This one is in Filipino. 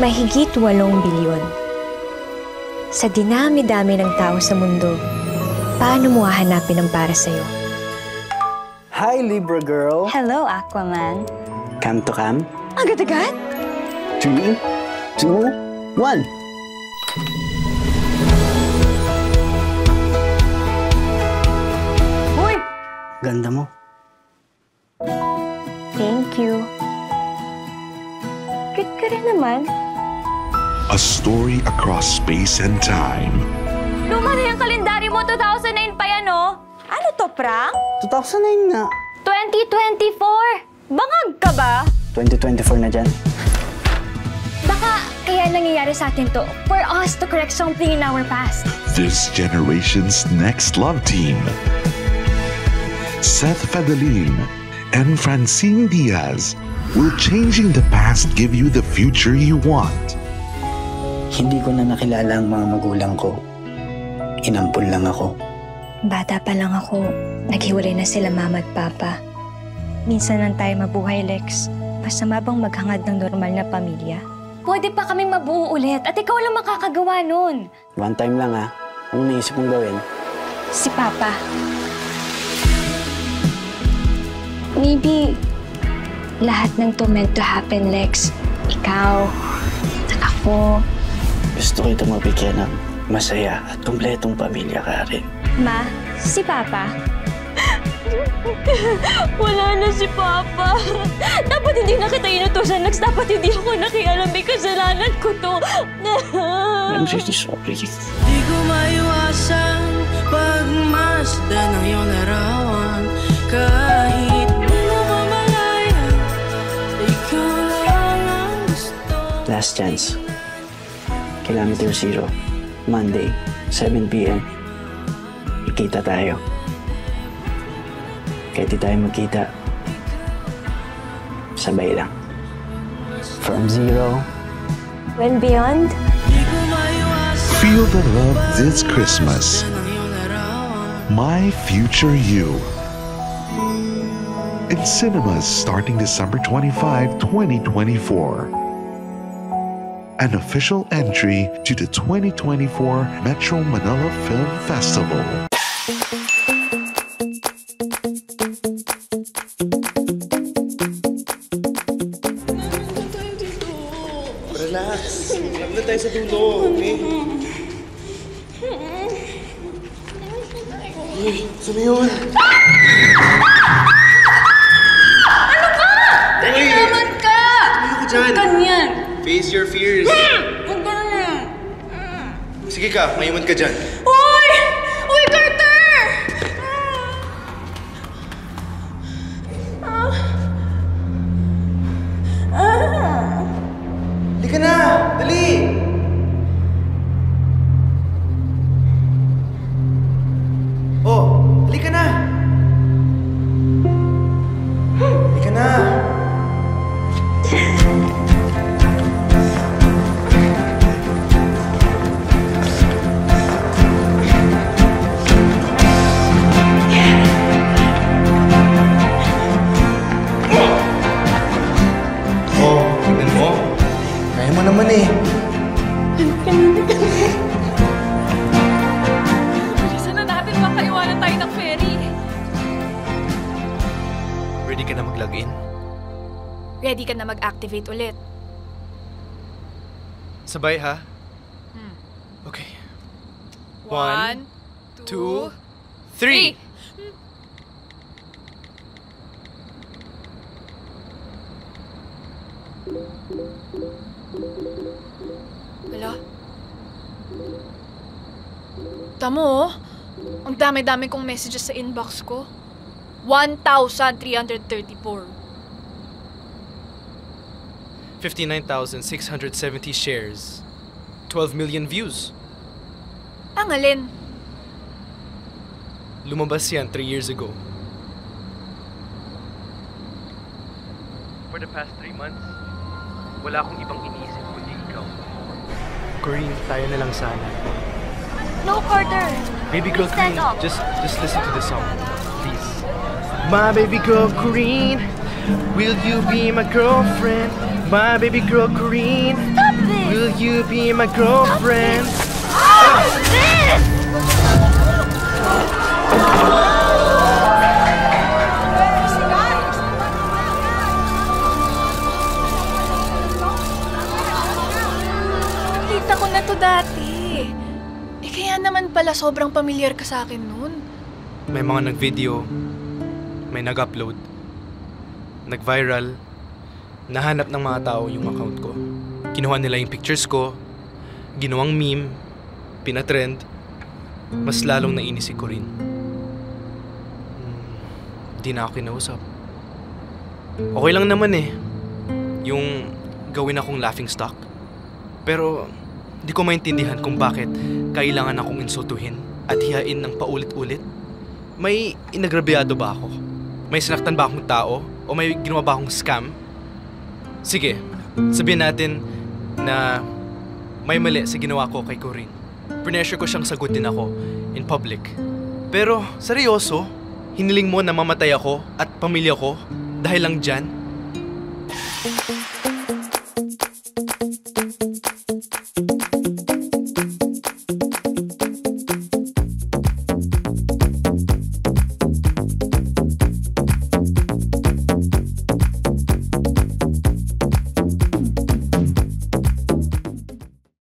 mahigit 8 bilyon. Sa dinami-dami ng tao sa mundo, paano mo hahanapin ang para sa'yo? Hi, Libra girl. Hello, Aquaman. Come to come? Agad-agad? 3, 2, 1. Uy! Ganda mo. Thank you. Cute ka rin naman. A story across space and time. Luma na yung kalendaryo mo, 2009 pa yan, oh. Ano to, prank? 2009 nga. 2024! Bangag ka ba? 2024 na dyan. Baka kaya nangyayari sa atin to for us to correct something in our past. This generation's next love team. Seth Fadalin and Francine Diaz will changing the past give you the future you want. Hindi ko na nakilala ang mga magulang ko. Inampun lang ako. Bata pa lang ako, naghiwalay na sila mama at papa. Minsan lang tayo mabuhay, Lex. Masama bang maghangad ng normal na pamilya? Pwede pa kaming mabuo ulit at ikaw lang makakagawa nun. One time lang ha. Anong naisip mong gawin? Si Papa. Maybe lahat ng to meant to happen, Lex. Ikaw, at ako. Gusto kita mabigyan ng masaya at kumpletong pamilya ka rin. Ma, si Papa. Wala na si Papa. Dapat hindi na kita inutusan, Lex. Dapat hindi ako nakialam. May kasalanan ko to. I'm really sorry. Di ko maiwasan pagmasdan ng iyong larawan. Kahit di mo mamalayan, ikaw lang ang gusto. Last chance. Kilometer 0. Monday, 7 p.m. Ikita tayo. Kahit di tayo magkita, sabay lang. From 0. When beyond? Feel the love this Christmas. My Future You. In cinemas starting December 25, 2024. An official entry to the 2024 Metro Manila Film Festival. Relax. Huwag na tayo sa dulo, okay? Uy, saan yun? Ano ka? Dali naman ka! Tumayo ko dyan. Ganyan. Face your fears. Huwag ganyan. Sige ka, mayuman ka dyan. Uy! Uy, Carter! Halika na! Dali! Oh, halika na! Halika na! Oh, tignan mo. Kaya mo naman eh. Bilisan na natin, baka iwanan tayo ng ferry. Ready ka na mag-login? Ready ka na mag-activate ulit. Sabay ha? Okay. 1, 2, 3! Wala. Tamo, oh. Ang dami-dami kong messages sa inbox ko. 1,334. 59,670 shares. 12 million views. Ang alin? Lumabas yan 3 years ago. For the past 3 months, wala akong ibang iniisip kundi ikaw. Corinne, tayo na lang sana. No, Carter! Baby girl Please stand Corinne, up. just listen to the song, please. My baby girl Corinne, will you be my girlfriend? My baby girl Corinne. Stop this! you be my girlfriend? Kita ko na to dati. Kaya naman pala sobrang pamilyar ka sa akin noon. May mga nag-video, may nag-upload, nag-viral, nahanap ng mga tao yung account ko. Kinuha nila yung pictures ko, ginawang meme, pinatrend, mas lalong nainis si Corinne. Di na ako kinausap. Okay lang naman eh, yung gawin akong laughingstock. Pero di ko maintindihan kung bakit kailangan akong insultuhin at hiyain ng paulit-ulit. May inagrabyado ba ako? May sinaktan ba akong tao? O may ginawa ba akong scam? Sige, sabihin natin na may mali sa ginawa ko kay Corinne. Pressure ko siyang sagutin ako in public. Pero seryoso, hiniling mo na mamatay ako at pamilya ko dahil lang dyan?